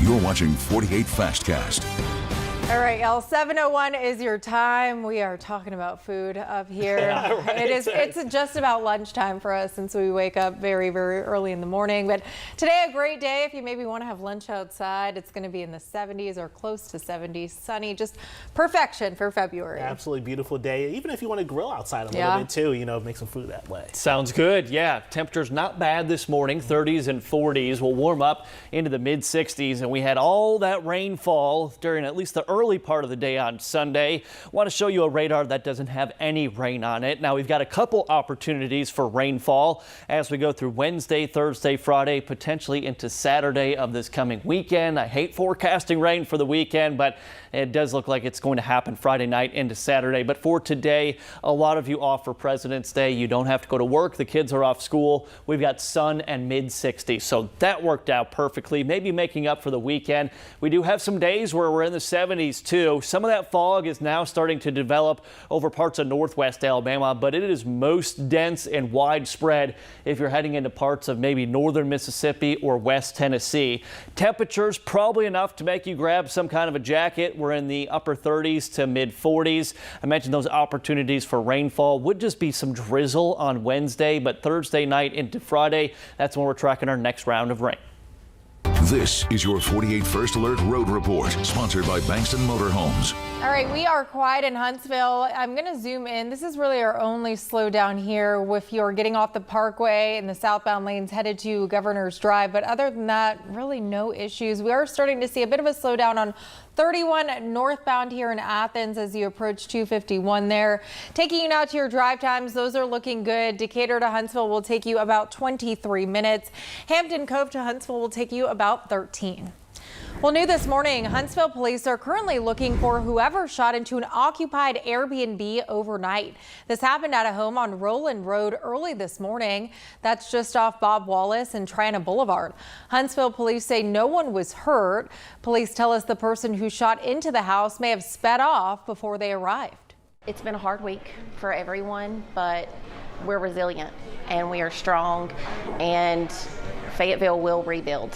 You're watching 48 Fastcast. All right, y'all, 7:01 is your time. We are talking about food up here. Yeah, right. It's just about lunchtime for us since we wake up very, very early in the morning. But today, a great day if you maybe want to have lunch outside. It's going to be in the 70s or close to 70s. Sunny, just perfection for February. Absolutely beautiful day. Even if you want to grill outside a little bit too, make some food that way. Sounds good. Yeah, temperatures not bad this morning, 30s and 40s. Will warm up into the mid 60s, and we had all that rainfall during at least the early part of the day on Sunday. Want to show you a radar that doesn't have any rain on it. Now we've got a couple opportunities for rainfall as we go through Wednesday, Thursday, Friday, potentially into Saturday of this coming weekend. I hate forecasting rain for the weekend, but it does look like it's going to happen Friday night into Saturday. But for today, a lot of you off for President's Day. You don't have to go to work. The kids are off school. We've got sun and mid 60s. So that worked out perfectly. Maybe making up for the weekend. We do have some days where we're in the 70s too. Some of that fog is now starting to develop over parts of northwest Alabama, but it is most dense and widespread if you're heading into parts of maybe northern Mississippi or west Tennessee. Temperatures probably enough to make you grab some kind of a jacket. We're in the upper 30s to mid 40s. I mentioned those opportunities for rainfall. Would just be some drizzle on Wednesday, but Thursday night into Friday, that's when we're tracking our next round of rain. This is your 48 First Alert Road Report, sponsored by Bankston Motorhomes. All right, we are quiet in Huntsville. I'm going to zoom in. This is really our only slowdown here if you're getting off the Parkway in the southbound lanes headed to Governor's Drive. But other than that, really no issues. We are starting to see a bit of a slowdown on 31 northbound here in Athens as you approach 251 there. Taking you now to your drive times, those are looking good. Decatur to Huntsville will take you about 23 minutes. Hampton Cove to Huntsville will take you about 13. Well, new this morning, Huntsville police are currently looking for whoever shot into an occupied Airbnb overnight. This happened at a home on Roland Road early this morning. That's just off Bob Wallace and Triana Boulevard. Huntsville police say no one was hurt. Police tell us the person who shot into the house may have sped off before they arrived. It's been a hard week for everyone, but we're resilient and we are strong, and Fayetteville will rebuild.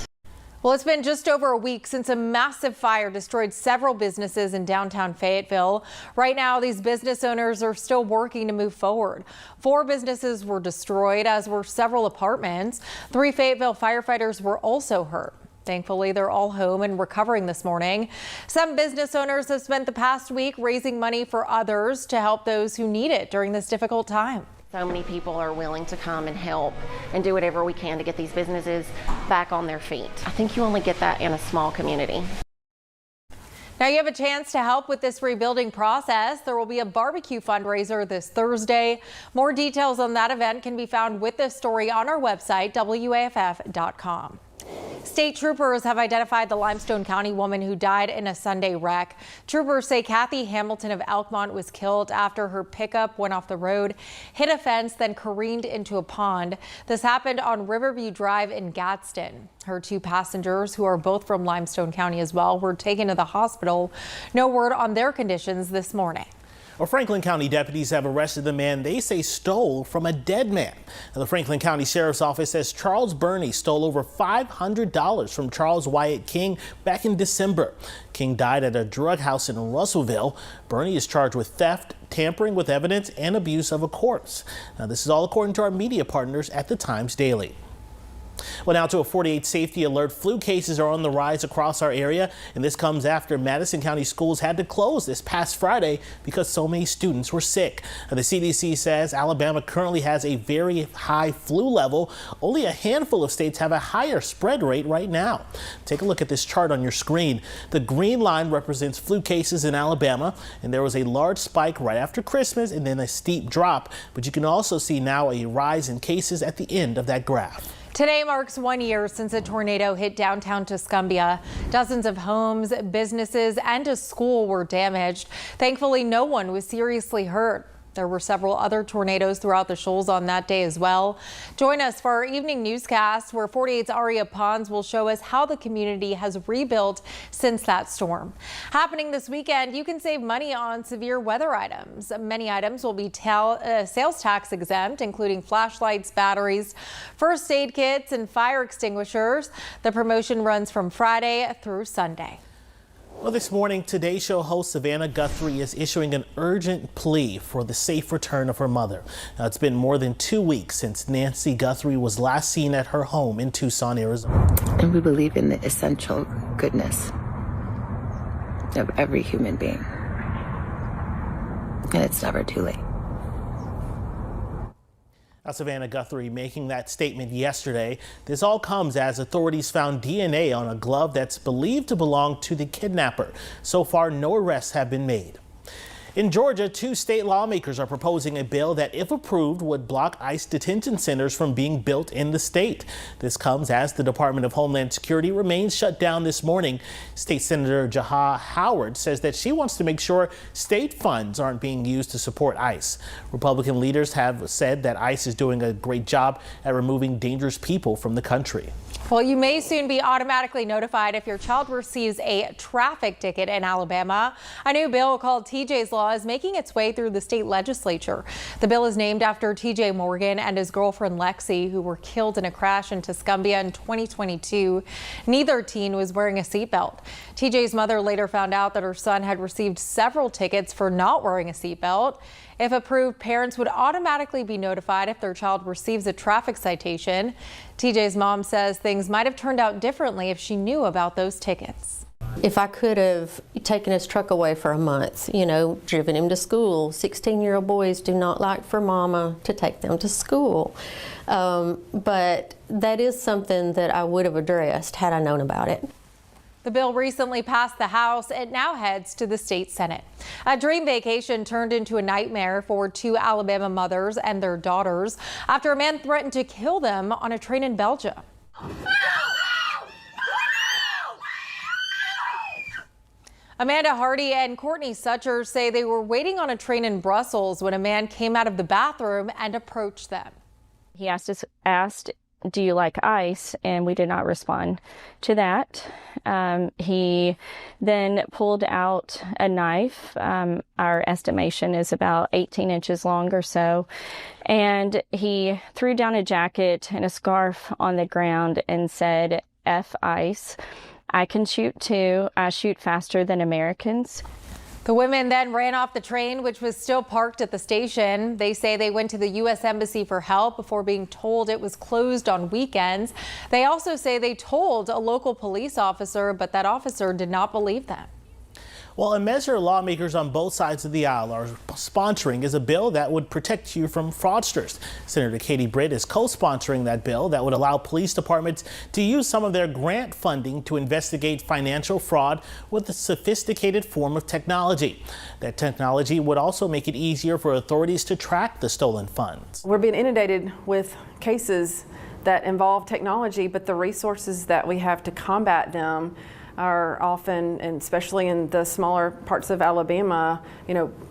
Well, it's been just over a week since a massive fire destroyed several businesses in downtown Fayetteville. Right now, these business owners are still working to move forward. 4 businesses were destroyed, as were several apartments. 3 Fayetteville firefighters were also hurt. Thankfully, they're all home and recovering this morning. Some business owners have spent the past week raising money for others to help those who need it during this difficult time. So many people are willing to come and help and do whatever we can to get these businesses back on their feet. I think you only get that in a small community. Now you have a chance to help with this rebuilding process. There will be a barbecue fundraiser this Thursday. More details on that event can be found with this story on our website, WAFF.com. State troopers have identified the Limestone County woman who died in a Sunday wreck. Troopers say Kathy Hamilton of Elkmont was killed after her pickup went off the road, hit a fence, then careened into a pond. This happened on Riverview Drive in Gadsden. Her 2 passengers, who are both from Limestone County as well, were taken to the hospital. No word on their conditions this morning. Well, Franklin County deputies have arrested the man they say stole from a dead man. Now, the Franklin County Sheriff's Office says Charles Burney stole over $500 from Charles Wyatt King back in December. King died at a drug house in Russellville. Burney is charged with theft, tampering with evidence, and abuse of a corpse. Now, this is all according to our media partners at the Times Daily. Well, now to a 48 safety alert. Flu cases are on the rise across our area, and this comes after Madison County schools had to close this past Friday because so many students were sick. The CDC says Alabama currently has a very high flu level. Only a handful of states have a higher spread rate right now. Take a look at this chart on your screen. The green line represents flu cases in Alabama, and there was a large spike right after Christmas and then a steep drop. But you can also see now a rise in cases at the end of that graph. Today marks 1 year since a tornado hit downtown Tuscumbia. Dozens of homes, businesses, and a school were damaged. Thankfully, no one was seriously hurt. There were several other tornadoes throughout the shoals on that day as well. Join us for our evening newscast where 48's Aria Pons will show us how the community has rebuilt since that storm. Happening this weekend, you can save money on severe weather items. Many items will be sales tax exempt, including flashlights, batteries, first aid kits, and fire extinguishers. The promotion runs from Friday through Sunday. Well, this morning, Today Show host Savannah Guthrie is issuing an urgent plea for the safe return of her mother. Now, it's been more than 2 weeks since Nancy Guthrie was last seen at her home in Tucson, Arizona. And we believe in the essential goodness of every human being. And it's never too late. Now, Savannah Guthrie making that statement yesterday. This all comes as authorities found DNA on a glove that's believed to belong to the kidnapper. So far, no arrests have been made. In Georgia, 2 state lawmakers are proposing a bill that, if approved, would block ICE detention centers from being built in the state. This comes as the Department of Homeland Security remains shut down this morning. State Senator Jaha Howard says that she wants to make sure state funds aren't being used to support ICE. Republican leaders have said that ICE is doing a great job at removing dangerous people from the country. Well, you may soon be automatically notified if your child receives a traffic ticket in Alabama. A new bill called TJ's Law is making its way through the state legislature. The bill is named after TJ Morgan and his girlfriend Lexi, who were killed in a crash in Tuscumbia in 2022. Neither teen was wearing a seatbelt. TJ's mother later found out that her son had received several tickets for not wearing a seatbelt. If approved, parents would automatically be notified if their child receives a traffic citation. TJ's mom says things might have turned out differently if she knew about those tickets. If I could have taken his truck away for a month, driven him to school. 16-year-old boys do not like for mama to take them to school. But that is something that I would have addressed had I known about it. The bill recently passed the House. It now heads to the state Senate. A dream vacation turned into a nightmare for 2 Alabama mothers and their daughters after a man threatened to kill them on a train in Belgium. Amanda Hardy and Courtney Sutcher say they were waiting on a train in Brussels when a man came out of the bathroom and approached them. He asked, do you like ice? And we did not respond to that. He then pulled out a knife. Our estimation is about 18 inches long or so. And he threw down a jacket and a scarf on the ground and said, F ice. I can shoot too. I shoot faster than Americans. The women then ran off the train, which was still parked at the station. They say they went to the U.S. Embassy for help before being told it was closed on weekends. They also say they told a local police officer, but that officer did not believe them. Well, a measure lawmakers on both sides of the aisle are sponsoring is a bill that would protect you from fraudsters. Senator Katie Britt is co-sponsoring that bill that would allow police departments to use some of their grant funding to investigate financial fraud with a sophisticated form of technology. That technology would also make it easier for authorities to track the stolen funds. We're being inundated with cases that involve technology, but the resources that we have to combat them are often, and especially in the smaller parts of Alabama,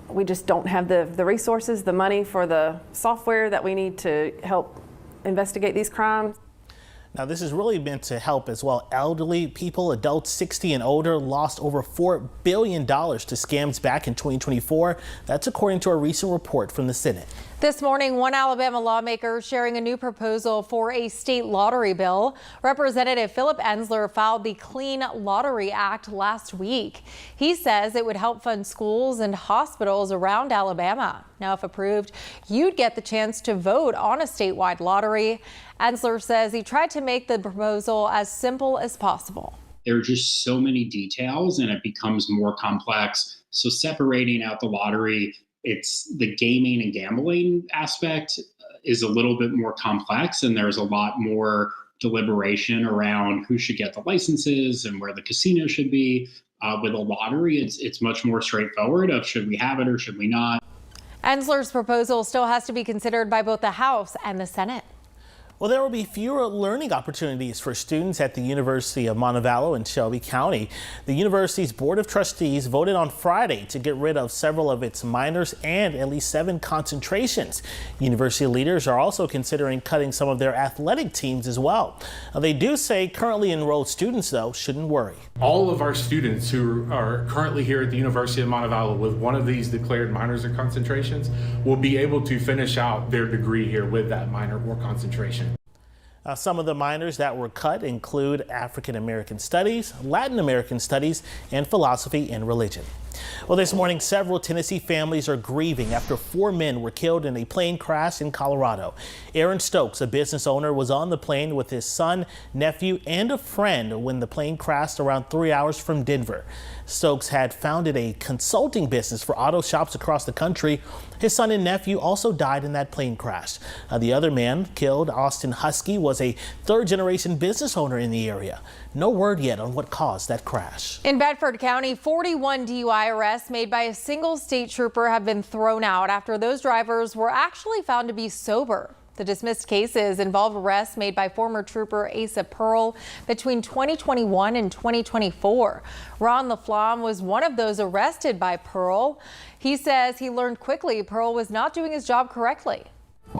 we just don't have the resources, the money for the software that we need to help investigate these crimes. Now, this is really meant to help as well. Elderly people, adults 60 and older, lost over $4 billion to scams back in 2024. That's according to a recent report from the Senate. This morning, one Alabama lawmaker sharing a new proposal for a state lottery bill. Representative Philip Ensler filed the Clean Lottery Act last week. He says it would help fund schools and hospitals around Alabama. Now, if approved, you'd get the chance to vote on a statewide lottery. Ensler says he tried to make the proposal as simple as possible. There are just so many details and it becomes more complex. So separating out the lottery, it's the gaming and gambling aspect is a little bit more complex, and there's a lot more deliberation around who should get the licenses and where the casino should be. With a lottery, it's much more straightforward of should we have it or should we not. Ensler's proposal still has to be considered by both the House and the Senate. Well, there will be fewer learning opportunities for students at the University of Montevallo in Shelby County. The university's Board of Trustees voted on Friday to get rid of several of its minors and at least 7 concentrations. University leaders are also considering cutting some of their athletic teams as well. Now, they do say currently enrolled students, though, shouldn't worry. All of our students who are currently here at the University of Montevallo with one of these declared minors or concentrations will be able to finish out their degree here with that minor or concentration. Some of the minors that were cut include African American Studies, Latin American Studies, and Philosophy and Religion. Well, this morning, several Tennessee families are grieving after 4 men were killed in a plane crash in Colorado. Aaron Stokes, a business owner, was on the plane with his son, nephew, and a friend when the plane crashed around 3 hours from Denver. Stokes had founded a consulting business for auto shops across the country. His son and nephew also died in that plane crash. The other man killed, Austin Husky, was a third-generation business owner in the area. No word yet on what caused that crash. In Bedford County, 41 DUI arrests made by a single state trooper have been thrown out after those drivers were actually found to be sober. The dismissed cases involve arrests made by former trooper Asa Pearl between 2021 and 2024. Ron LaFlamme was one of those arrested by Pearl. He says he learned quickly Pearl was not doing his job correctly.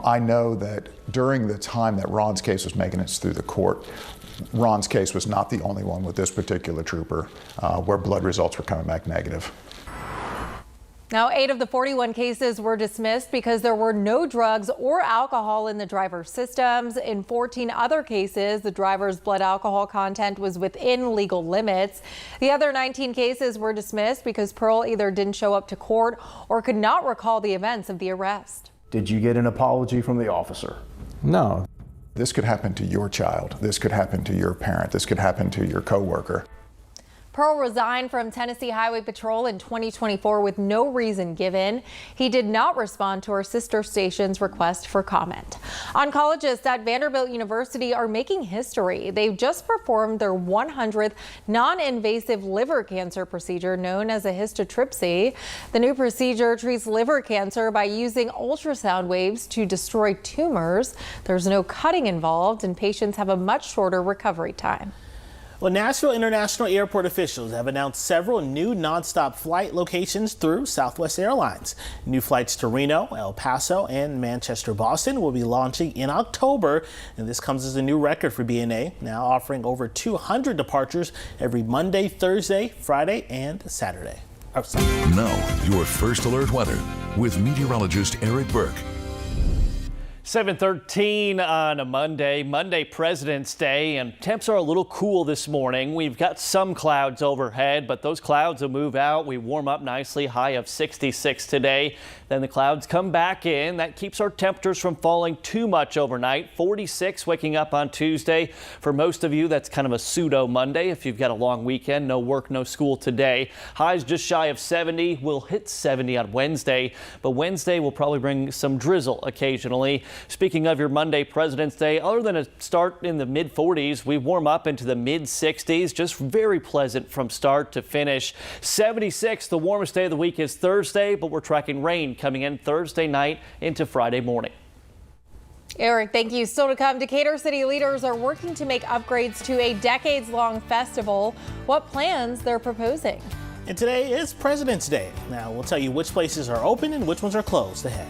I know that during the time that Ron's case was making its through the court, Ron's case was not the only one with this particular trooper where blood results were coming back negative. Now, 8 of the 41 cases were dismissed because there were no drugs or alcohol in the driver's systems. In 14 other cases, the driver's blood alcohol content was within legal limits. The other 19 cases were dismissed because Pearl either didn't show up to court or could not recall the events of the arrest. Did you get an apology from the officer? No. This could happen to your child. This could happen to your parent. This could happen to your coworker. Pearl resigned from Tennessee Highway Patrol in 2024 with no reason given. He did not respond to our sister station's request for comment. Oncologists at Vanderbilt University are making history. They've just performed their 100th non-invasive liver cancer procedure known as a histotripsy. The new procedure treats liver cancer by using ultrasound waves to destroy tumors. There's no cutting involved and patients have a much shorter recovery time. Well, Nashville International Airport officials have announced several new nonstop flight locations through Southwest Airlines. New flights to Reno, El Paso, and Manchester, Boston will be launching in October. And this comes as a new record for BNA, now offering over 200 departures every Monday, Thursday, Friday, and Saturday. Now, your First Alert weather with meteorologist Eric Burke. 7:13 on a Monday President's Day, and temps are a little cool this morning. We've got some clouds overhead, but those clouds will move out. We warm up nicely, high of 66 today. Then the clouds come back in. That keeps our temperatures from falling too much overnight. 46 waking up on Tuesday. For most of you, that's kind of a pseudo Monday. If you've got a long weekend, no work, no school today. Highs just shy of 70. We'll hit 70 on Wednesday, but Wednesday will probably bring some drizzle occasionally. Speaking of your Monday President's Day, other than a start in the mid 40s, we warm up into the mid 60s. Just very pleasant from start to finish. 76, the warmest day of the week is Thursday, but we're tracking rain coming in Thursday night into Friday morning. Eric, thank you. Still to come, Decatur city leaders are working to make upgrades to a decades-long festival. What plans they're proposing? And today is President's Day. Now, we'll tell you which places are open and which ones are closed ahead.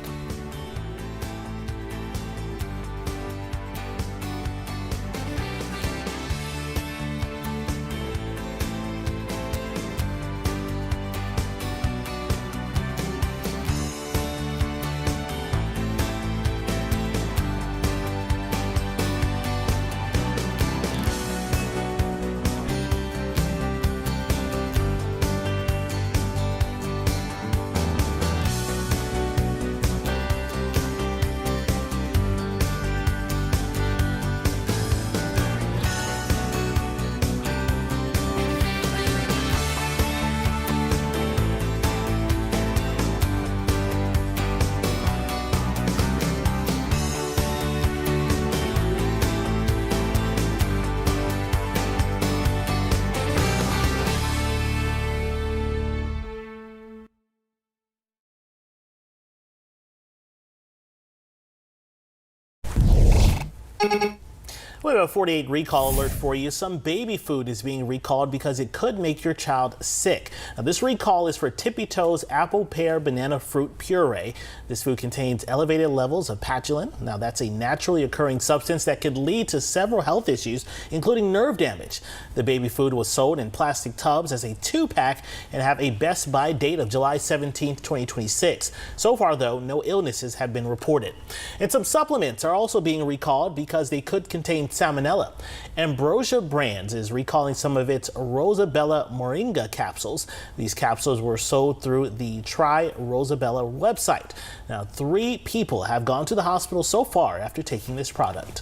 We have a 48 recall alert for you. Some baby food is being recalled because it could make your child sick. Now, this recall is for Tippy Toes apple pear banana fruit puree. This food contains elevated levels of patulin. Now, that's a naturally occurring substance that could lead to several health issues, including nerve damage. The baby food was sold in plastic tubs as a 2-pack and have a best buy date of July 17, 2026. So far, though, no illnesses have been reported. And some supplements are also being recalled because they could contain salmonella. Ambrosia Brands is recalling some of its Rosabella Moringa capsules. These capsules were sold through the Try Rosabella website. Now, 3 people have gone to the hospital so far after taking this product.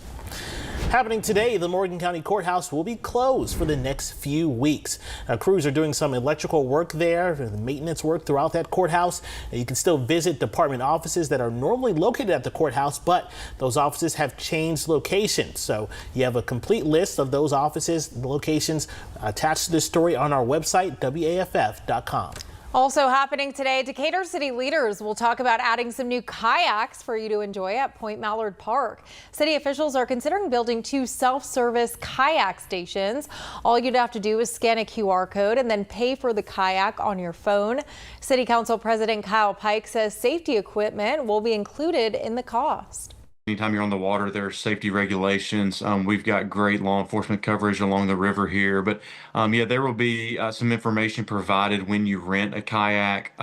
Happening today, the Morgan County Courthouse will be closed for the next few weeks. Now, crews are doing some electrical work there, maintenance work throughout that courthouse. And you can still visit department offices that are normally located at the courthouse, but those offices have changed locations. So you have a complete list of those offices, the locations attached to this story on our website, WAFF.com. Also happening today, Decatur city leaders will talk about adding some new kayaks for you to enjoy at Point Mallard Park. City officials are considering building 2 self-service kayak stations. All you'd have to do is scan a QR code and then pay for the kayak on your phone. City Council President Kyle Pike says safety equipment will be included in the cost. Anytime you're on the water, there are safety regulations. We've got great law enforcement coverage along the river here, but yeah, there will be some information provided when you rent a kayak.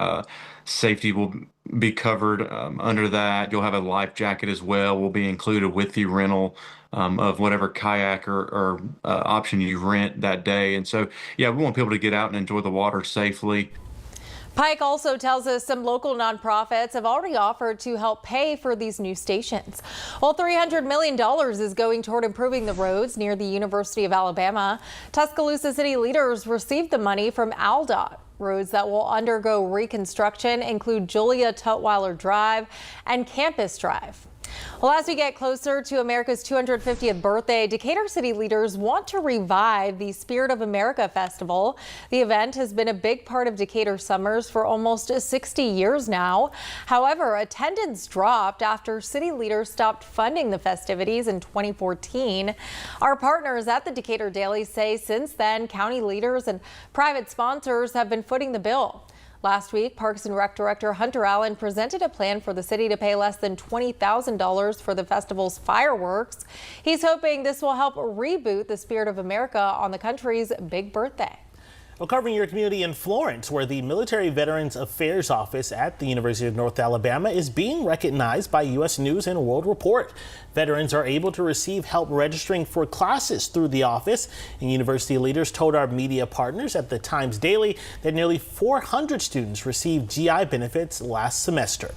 Safety will be covered under that. You'll have a life jacket as well, will be included with the rental of whatever kayak or option you rent that day. And so, yeah, we want people to get out and enjoy the water safely. Pike also tells us some local nonprofits have already offered to help pay for these new stations. Well, $300 million is going toward improving the roads near the University of Alabama. Tuscaloosa city leaders received the money from ALDOT. Roads that will undergo reconstruction include Julia Tutwiler Drive and Campus Drive. Well, as we get closer to America's 250th birthday, Decatur city leaders want to revive the Spirit of America Festival. The event has been a big part of Decatur summers for almost 60 years now. However, attendance dropped after city leaders stopped funding the festivities in 2014. Our partners at the Decatur Daily say since then, county leaders and private sponsors have been footing the bill. Last week, Parks and Rec Director Hunter Allen presented a plan for the city to pay less than $20,000 for the festival's fireworks. He's hoping this will help reboot the Spirit of America on the country's big birthday. Well, covering your community in Florence, where the Military Veterans Affairs Office at the University of North Alabama is being recognized by U.S. News and World Report. Veterans are able to receive help registering for classes through the office, and university leaders told our media partners at the Times Daily that nearly 400 students received GI benefits last semester.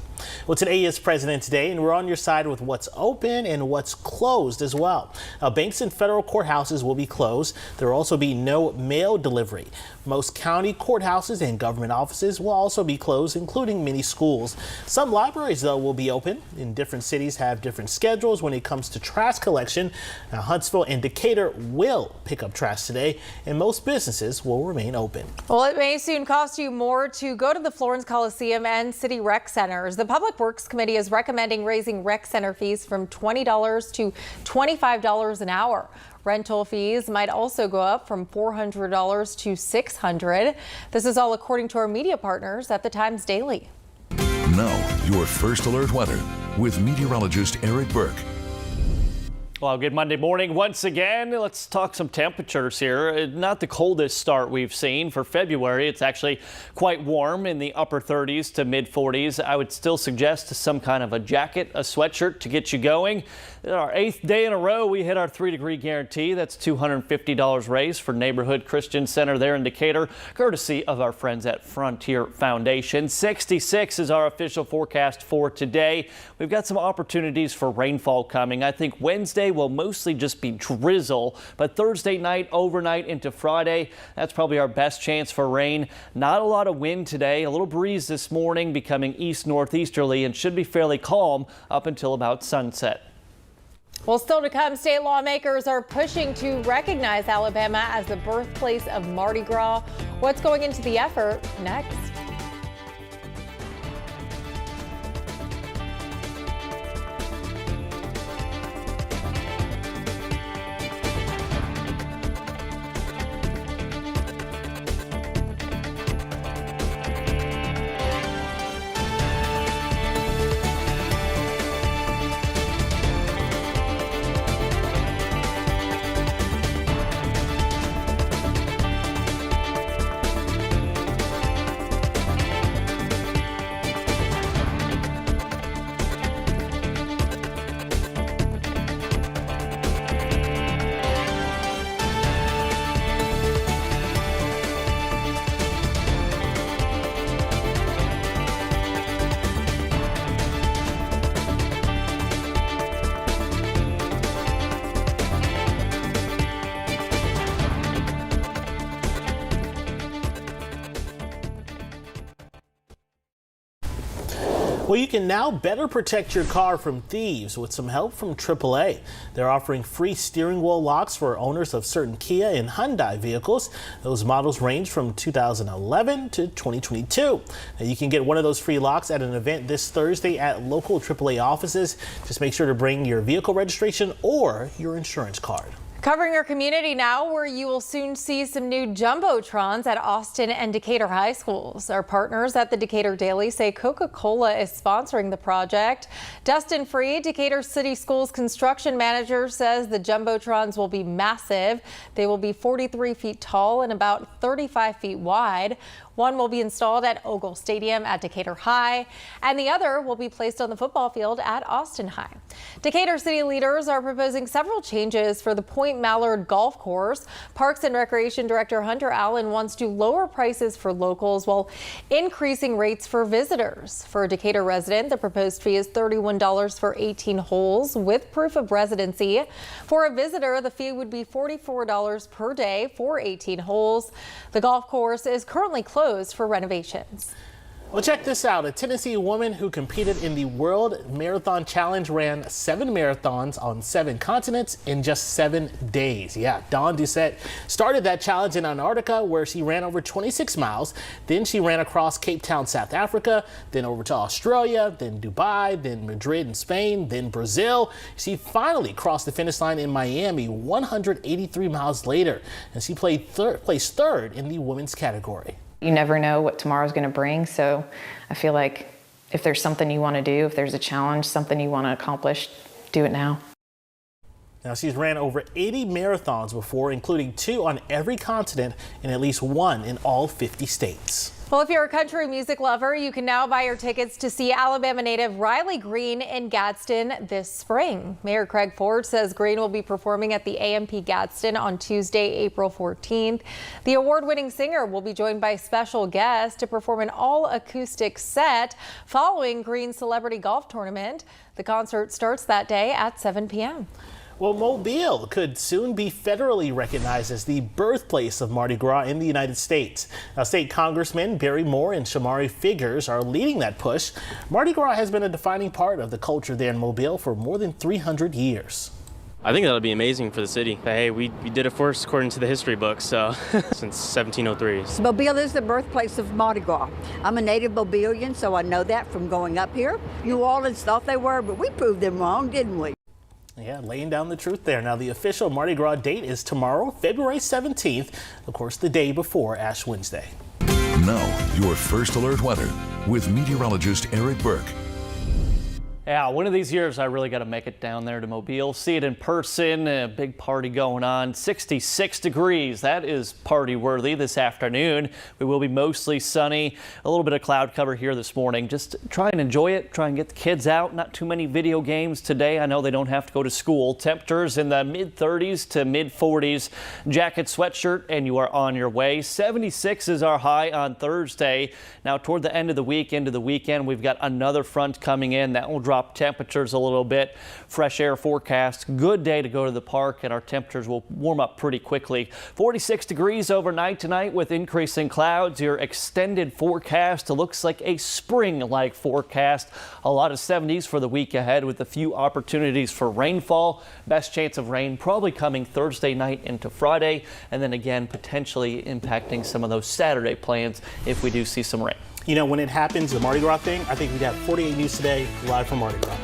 Well, today is President's Day, and we're on your side with what's open and what's closed as well. Now, banks and federal courthouses will be closed. There will also be no mail delivery. Most county courthouses and government offices will also be closed, including many schools. Some libraries, though, will be open. In different cities have different schedules when it comes to trash collection. Now, Huntsville and Decatur will pick up trash today, and most businesses will remain open. Well, it may soon cost you more to go to the Florence Coliseum and city rec centers. The Public Works Committee is recommending raising rec center fees from $20 to $25 an hour. Rental fees might also go up from $400 to $600. This is all according to our media partners at the Times Daily. Now, your First Alert weather with meteorologist Eric Burke. Well, good Monday morning once again. Let's talk some temperatures here. Not the coldest start we've seen for February. It's actually quite warm in the upper 30s to mid 40s. I would still suggest some kind of a jacket, a sweatshirt to get you going. Our 8th day in a row, we hit our 3-degree guarantee. That's $250 raise for Neighborhood Christian Center there in Decatur, courtesy of our friends at Frontier Foundation. 66 is our official forecast for today. We've got some opportunities for rainfall coming. I think Wednesday will mostly just be drizzle, but Thursday night, overnight into Friday, that's probably our best chance for rain. Not a lot of wind today, a little breeze this morning becoming east-northeasterly and should be fairly calm up until about sunset. Well, still to come, state lawmakers are pushing to recognize Alabama as the birthplace of Mardi Gras. What's going into the effort next? Well, you can now better protect your car from thieves with some help from AAA. They're offering free steering wheel locks for owners of certain Kia and Hyundai vehicles. Those models range from 2011 to 2022. Now, you can get one of those free locks at an event this Thursday at local AAA offices. Just make sure to bring your vehicle registration or your insurance card. Covering our community now, where you will soon see some new jumbotrons at Austin and Decatur high schools. Our partners at the Decatur Daily say Coca-Cola is sponsoring the project. Dustin Freed, Decatur City Schools construction manager, says the jumbotrons will be massive. They will be 43 feet tall and about 35 feet wide. One will be installed at Ogle Stadium at Decatur High, and the other will be placed on the football field at Austin High. Decatur city leaders are proposing several changes for the Point Mallard Golf Course. Parks and Recreation Director Hunter Allen wants to lower prices for locals while increasing rates for visitors. For a Decatur resident, the proposed fee is $31 for 18 holes with proof of residency. For a visitor, the fee would be $44 per day for 18 holes. The golf course is currently closed for renovations. Well, check this out. A Tennessee woman who competed in the World Marathon Challenge ran 7 marathons on 7 continents in just 7 days. Yeah, Dawn Doucette started that challenge in Antarctica, where she ran over 26 miles. Then she ran across Cape Town, South Africa, then over to Australia, then Dubai, then Madrid in Spain, then Brazil. She finally crossed the finish line in Miami 183 miles later, and she placed third in the women's category. You never know what tomorrow's going to bring, so I feel like if there's something you want to do, if there's a challenge, something you want to accomplish, do it now. Now, she's ran over 80 marathons before, including 2 on every continent and at least 1 in all 50 states. Well, if you're a country music lover, you can now buy your tickets to see Alabama native Riley Green in Gadsden this spring. Mayor Craig Ford says Green will be performing at the AMP Gadsden on Tuesday, April 14th. The award-winning singer will be joined by special guests to perform an all-acoustic set following Green's celebrity golf tournament. The concert starts that day at 7 p.m. Well, Mobile could soon be federally recognized as the birthplace of Mardi Gras in the United States. Now, State Congressmen Barry Moore and Shamari Figures are leading that push. Mardi Gras has been a defining part of the culture there in Mobile for more than 300 years. I think that'll be amazing for the city. Hey, we did it first according to the history books, so since 1703. Mobile is the birthplace of Mardi Gras. I'm a native Mobilian, so I know that from going up here. New Orleans thought they were, but we proved them wrong, didn't we? Yeah, laying down the truth there. Now, the official Mardi Gras date is tomorrow, February 17th, of course, the day before Ash Wednesday. Now, your first alert weather with meteorologist Eric Burke. Yeah, one of these years I really got to make it down there to Mobile, see it in person, a big party going on. 66 degrees, that is party worthy this afternoon. We will be mostly sunny, a little bit of cloud cover here this morning. Just try and enjoy it, try and get the kids out. Not too many video games today. I know they don't have to go to school. Temperatures in the mid 30s to mid 40s. Jacket, sweatshirt, and you are on your way. 76 is our high on Thursday. Now toward the end of the week, into the weekend, we've got another front coming in that will drop temperatures a little bit. Fresh air forecast. Good day to go to the park, and our temperatures will warm up pretty quickly. 46 degrees overnight tonight with increasing clouds. Your extended forecast looks like a spring-like forecast. A lot of 70s for the week ahead with a few opportunities for rainfall. Best chance of rain probably coming Thursday night into Friday, and then again potentially impacting some of those Saturday plans if we do see some rain. You know, when it happens, the Mardi Gras thing, I think we'd have 48 News Today live from Mardi Gras.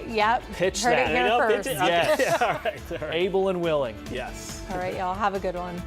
Yep. Pitch Heard that. it here first. Yes. All right. Able and willing. Yes. All right, y'all have a good one.